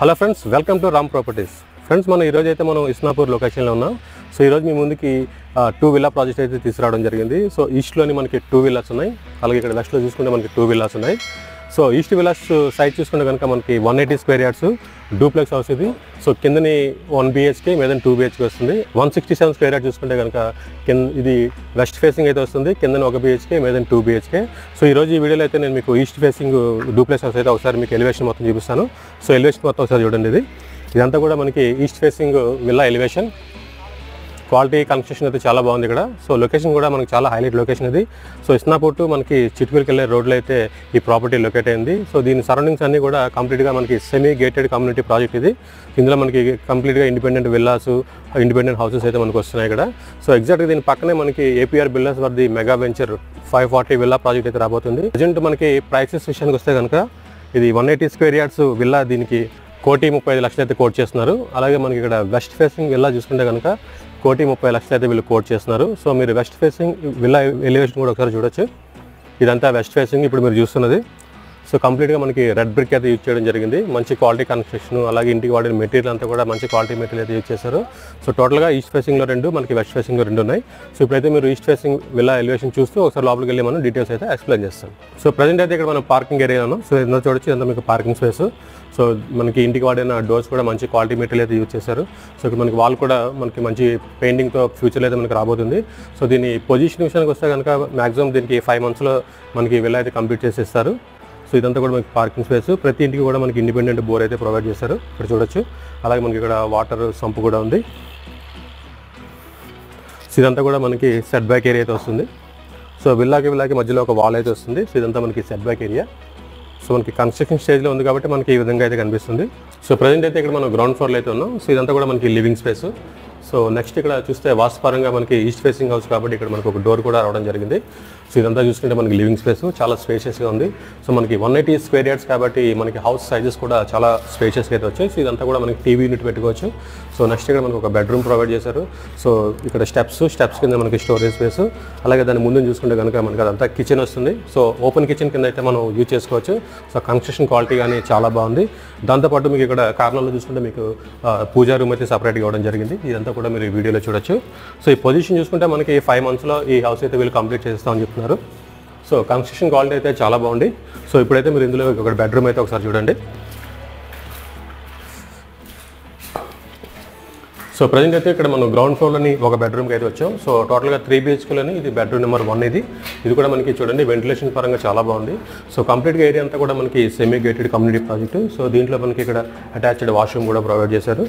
Hello friends, welcome to Ram properties. Friends, మనం ఈరోజు అయితే మనం ఇస్నాపూర్ లొకేషన్లో ఉన్నాం. సో ఈరోజు మీ ముందుకి 2 విల్లా ప్రాజెక్ట్ అయితే తీసుకురావడం జరిగింది. సో ఈస్ట్లోని మనకి 2 విల్లాస్ ఉన్నాయి, అలాగే ఇక్కడ వెస్ట్లో చూసుకుంటే మనకి 2 విల్లాస్ ఉన్నాయి. సో ఈస్ట్ విల్లాస్ సైట్ చూసుకుంటే కనుక మనకి 180 స్క్వేర్ యార్డ్స్ డూప్లెక్స్ హౌస్ ఇది. సో కిందని 1 BHK మీద 2 BHK వస్తుంది. 167 స్క్వేర్ యార్డ్ చూసుకుంటే కనుక ఇది వెస్ట్ ఫేసింగ్ అయితే వస్తుంది, కిందని 1 BHK మీద 2 BHK. సో ఈరోజు ఈ వీడియోలో అయితే నేను మీకు ఈస్ట్ ఫేసింగ్ డూప్లెక్స్ హౌస్ అయితే ఒకసారి మీకు ఎలివేషన్ మొత్తం చూపిస్తాను. సో ఎలివేషన్ మొత్తం ఒకసారి చూడండి. ఇదంతా కూడా మనకి east facing villa elevation. Quality construction అయితే చాలా బాగుంది ఇక్కడ. సో లొకేషన్ కూడా మనకి చాలా హైలైట్ లొకేషన్ ఇది. సో ఇస్నాపూర్ టు మనకి చిట్కూరుకి వెళ్ళే రోడ్లో అయితే ఈ ప్రాపర్టీ లొకేట్ అయింది. సో దీని సరౌండింగ్స్ అన్నీ కూడా కంప్లీట్గా మనకి సెమీ గేటెడ్ కమ్యూనిటీ ప్రాజెక్ట్ ఇది. ఇందులో మనకి కంప్లీట్గా ఇండిపెండెంట్ విల్లాస్, ఇండిపెండెంట్ హౌసెస్ అయితే మనకు వస్తున్నాయి ఇక్కడ. సో ఎగ్జాక్ట్గా దీని పక్కనే మనకి APR బిల్డర్స్ వారి మెగా వెంచర్ 540 విల్లా ప్రాజెక్ట్ అయితే రాబోతుంది. ప్రజెంట్ మనకి ప్రైసెస్ విషయానికి వస్తే కనుక ఇది 180 స్క్వేర్ యార్డ్స్ విల్లా, దీనికి 1,35,00,000 అయితే కోట్ చేస్తున్నారు. అలాగే మనకి ఇక్కడ వెస్ట్ ఫేసింగ్ విల్లా చూసుకుంటే కనుక 1,30,00,000 అయితే వీళ్ళు కోట్ చేస్తున్నారు. సో మీరు వెస్ట్ ఫేసింగ్ విల్లా ఎలివేషన్ కూడా ఒకసారి చూడొచ్చు. ఇదంతా వెస్ట్ ఫేసింగ్ ఇప్పుడు మీరు చూస్తున్నది. సో కంప్లీట్గా మనకి రెడ్ బ్రిక్ అయితే యూజ్ చేయడం జరిగింది. మంచి క్వాలిటీ కన్స్ట్రక్షన్, అలాగే ఇంటికి వాడిన మెటీరియల్ అంతా కూడా మంచి క్వాలిటీ మెటీరియల్ అయితే యూజ్ చేశారు. సో టోటల్గా ఈస్ట్ ఫేసింగ్లో 2, మనకి వెస్ట్ ఫేసింగ్లో 2 ఉన్నాయి. సో ఇప్పుడైతే మీరు ఈస్ట్ ఫేసింగ్ విల్లా ఎలివేషన్ చూస్తూ ఒకసారి లోపలికి వెళ్ళి మనం డీటెయిల్స్ అయితే ఎక్స్ప్లెయిన్ చేస్తాం. సో ప్రజెంట్ అయితే ఇక్కడ మనం పార్కింగ్ ఏరియా ఉన్నాం. సో ఇందులో చూడొచ్చు, ఇదంతా మీకు పార్కింగ్ స్పేస్. సో మనకి ఇంటికి వాడిన డోర్స్ కూడా మంచి క్వాలిటీ మెటీరియల్ అయితే యూజ్ చేశారు. సో ఇక్కడ మనకి వాల్ కూడా మనకి మంచి పెయింటింగ్తో ఫ్యూచర్లో అయితే మనకి రాబోతుంది. సో దీని పొజిషన్ విషయానికి వస్తే కనుక మ్యాక్సిమం దీనికి 5 monthsలో మనకి విల్లా అయితే కంప్లీట్ చేసేస్తారు. సో ఇదంతా కూడా మనకి పార్కింగ్ స్పేస్. ప్రతి ఇంటికి కూడా మనకి ఇండిపెండెంట్ బోర్ అయితే ప్రొవైడ్ చేశారు, ఇక్కడ చూడొచ్చు. అలాగే మనకి ఇక్కడ వాటర్ సంపు కూడా ఉంది. సో ఇదంతా కూడా మనకి సెట్ బ్యాక్ ఏరియా అయితే వస్తుంది. సో విల్లాకి మధ్యలో ఒక వాల్ అయితే వస్తుంది. సో ఇదంతా మనకి సెట్ బ్యాక్ ఏరియా. సో మనకి కన్స్ట్రక్షన్ స్టేజ్లో ఉంది కాబట్టి మనకి ఈ విధంగా అయితే కనిపిస్తుంది. సో ప్రజెంట్ అయితే ఇక్కడ మనం గ్రౌండ్ ఫ్లోర్లో అయితే ఉన్నాం. సో ఇదంతా కూడా మనకి లివింగ్ స్పేస్. సో నెక్స్ట్ ఇక్కడ చూస్తే వాస్తుపరంగా మనకి ఈస్ట్ ఫేసింగ్ హౌస్ కాబట్టి ఇక్కడ మనకు ఒక డోర్ కూడా రావడం జరిగింది. సో ఇదంతా చూసుకుంటే మనకి లివింగ్ స్పేస్ చాలా స్పేషియస్గా ఉంది. సో మనకి 180 స్క్వేర్ యార్డ్స్ కాబట్టి మనకి హౌస్ సైజెస్ కూడా చాలా స్పేషియస్గా అయితే వచ్చాయి. సో ఇదంతా కూడా మనకి టీవీ యూనిట్ పెట్టుకోవచ్చు. సో నెక్స్ట్ ఇక్కడ మనకు ఒక బెడ్రూమ్ ప్రొవైడ్ చేశారు. సో ఇక్కడ స్టెప్స్ కింద మనకి స్టోరేజ్ స్పేస్, అలాగే దాని ముందు చూసుకుంటే కనుక మనకి అదంతా కిచెన్ వస్తుంది. సో ఓపెన్ కిచెన్ కింద అయితే మనం యూజ్ చేసుకోవచ్చు. సో కన్స్ట్రక్షన్ క్వాలిటీ కానీ చాలా బాగుంది. దాంతోపాటు మీకు ఇక్కడ కార్నర్లో చూసుకుంటే మీకు పూజా రూమ్ అయితే సపరేట్గా ఇవ్వడం జరిగింది. ఇదంతా కూడా మీరు ఈ వీడియోలో చూడొచ్చు. సో ఈ పొజిషన్ చూసుకుంటే మనకి 5 monthsలో ఈ హౌస్ అయితే వీళ్ళు కంప్లీట్ చేస్తామని చెప్తున్నారు. సో కన్స్ట్రక్షన్ క్వాలిటీ అయితే చాలా బాగుంది. సో ఇప్పుడైతే మీరు ఇందులో ఒక బెడ్రూమ్ అయితే ఒకసారి చూడండి. సో ప్రజెంట్ అయితే ఇక్కడ మనం గ్రౌండ్ ఫ్లోర్లోని ఒక బెడ్రూమ్కి అయితే వచ్చాం. సో టోటల్గా 3 BHKలోని ఇది బెడ్రూమ్ నెంబర్ 1 ఇది కూడా మనకి చూడండి వెంటిలేషన్ పరంగా చాలా బాగుంది. సో కంప్లీట్గా ఏరియా అంతా కూడా మనకి semi gated community project. So దీంట్లో మనకి ఇక్కడ అటాచ్డ్ వాష్రూమ్ కూడా ప్రొవైడ్ చేశారు.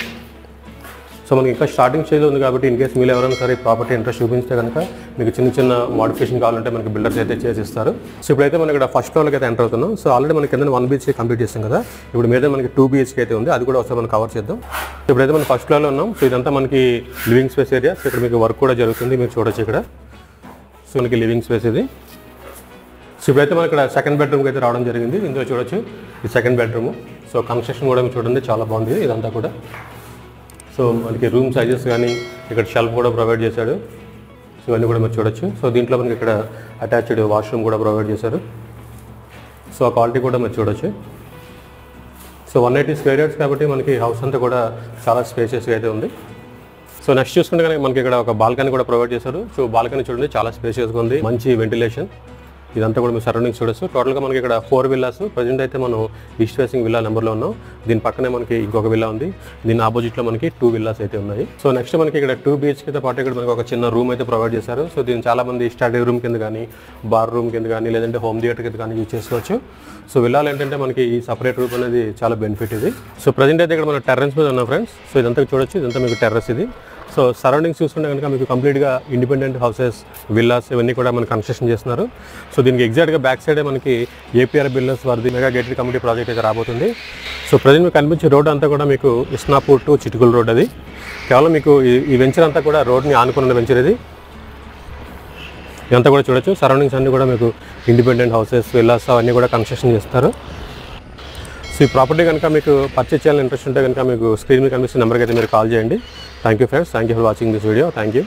సో మనకి ఇంకా స్టార్టింగ్ స్టేజ్లో ఉంది కాబట్టి ఇన్ కేసు మీరు ఎవరైనా సరే ప్రాపర్టీ ఇంట్రెస్ట్ చూపిస్తే కనుక మీకు చిన్న మోడిఫికేషన్ కావాలంటే మనకి బిల్డర్స్ అయితే చేసిస్తారు. సో ఇప్పుడైతే మనం ఇక్కడ ఫస్ట్ ఫ్లోర్కి అయితే ఎంటర్ అవుతున్నాం. సో ఆల్రెడీ మనకి కింద 1 BHK కంప్లీట్ చేస్తాం కదా, ఇప్పుడు మీద మనకి 2 BHK అయితే ఉంది, అది కూడా ఒకసారి మనం కవర్ చేద్దాం. ఇప్పుడైతే మనం ఫస్ట్ ఫ్లోర్లో ఉన్నాం. సో ఇదంతా మనకి లివింగ్ స్పేస్ ఏరియా. సో ఇక్కడ మీకు వర్క్ కూడా జరుగుతుంది, మీరు చూడొచ్చు ఇక్కడ. సో మనకి లివింగ్ స్పేస్ ఇది. సో ఇప్పుడైతే మనం ఇక్కడ సెకండ్ బెడ్రూమ్కి అయితే రావడం జరిగింది. ఇందులో చూడొచ్చు ఇది సెకండ్ బెడ్రూమ్. సో కన్స్ట్రక్షన్ కూడా మీరు చూడండి చాలా బాగుంది ఇదంతా కూడా. సో మనకి రూమ్ సైజెస్ కానీ ఇక్కడ షెల్ఫ్ కూడా ప్రొవైడ్ చేశాడు. సో ఇవన్నీ కూడా మీరు చూడొచ్చు. సో దీంట్లో మనకి ఇక్కడ అటాచ్డ్ వాష్రూమ్ కూడా ప్రొవైడ్ చేశారు. సో ఆ క్వాలిటీ కూడా మీరు చూడొచ్చు. సో 180 స్క్వేర్ యార్డ్స్ కాబట్టి మనకి హౌస్ అంతా కూడా చాలా స్పేషియస్గా అయితే ఉంది. సో నెక్స్ట్ చూసుకుంటే కనుక మనకి ఇక్కడ ఒక బాల్కనీ కూడా ప్రొవైడ్ చేశారు. సో బాల్కనీ చూడండి చాలా స్పేషియస్గా ఉంది, మంచి వెంటిలేషన్. ఇదంతా కూడా మీరు సరౌండింగ్స్ చూడొచ్చు. టోటల్గా మనకి ఇక్కడ 4 విల్లాస్. ప్రజెంట్ అయితే మనం ఈస్ట్ ఫేసింగ్ విల్లా నెంబర్లో ఉన్నాం. దీని పక్కనే మనకి ఇంకొక విల్లా ఉంది, దీని ఆపోజిట్లో మనకి 2 విల్లాస్ అయితే ఉన్నాయి. సో నెక్స్ట్ మనకి ఇక్కడ 2 BHKతో పాటు ఇక్కడ మనకి ఒక చిన్న రూమ్ అయితే ప్రొవైడ్ చేశారు. సో దీన్ని చాలా మంది స్టడీ రూమ్ కింద కానీ, బార్ రూమ్ కింద కానీ, లేదంటే హోమ్ థియేటర్ కింద కానీ యూజ్ చేసుకోవచ్చు. సో విల్లాలు ఏంటంటే మనకి ఈ సపరేట్ రూమ్ అనేది చాలా బెనిఫిట్ ఇది. సో ప్రజెంట్ అయితే ఇక్కడ మన టెర్రస్ మీద ఉన్నాం ఫ్రెండ్స్. సో ఇదంతా చూడొచ్చు, ఇదంతా మీకు టెర్రస్ ఇది. సో సరౌండింగ్స్ చూసుకుంటే కనుక మీకు కంప్లీట్గా ఇండిపెండెంట్ హౌసెస్, విల్లాస్ ఇవన్నీ కూడా మనకి కన్స్ట్రక్షన్ చేస్తున్నారు. సో దీనికి ఎగ్జాక్ట్గా బ్యాక్ సైడే మనకి APR బిల్డర్స్ వారిది మెగా గేటెడ్ కమ్యూనిటీ ప్రాజెక్ట్ అయితే రాబోతుంది. సో ప్రజెంట్ మీకు కనిపించే రోడ్ అంతా కూడా మీకు ఇస్నాపూర్ టు చిట్కూరు రోడ్ అది. కేవలం మీకు ఈ వెంచర్ అంతా కూడా రోడ్ని ఆనుకున్న వెంచర్ ఇది. ఇదంతా కూడా చూడొచ్చు. సరౌండింగ్స్ అన్నీ కూడా మీకు ఇండిపెండెంట్ హౌసెస్, విల్లాస్ అవన్నీ కూడా కన్స్ట్రక్షన్ చేస్తారు. సో ఈ ప్రాపర్టీ కనుక మీకు పర్చేస్ చేయాలని ఇంట్రెస్ట్ ఉంటే కనుక మీకు స్క్రీన్ మీద కనిపిస్తున్న నెంబర్కి అయితే మీరు కాల్ చేయండి. Thank you friends, thank you for watching this video. Thank you.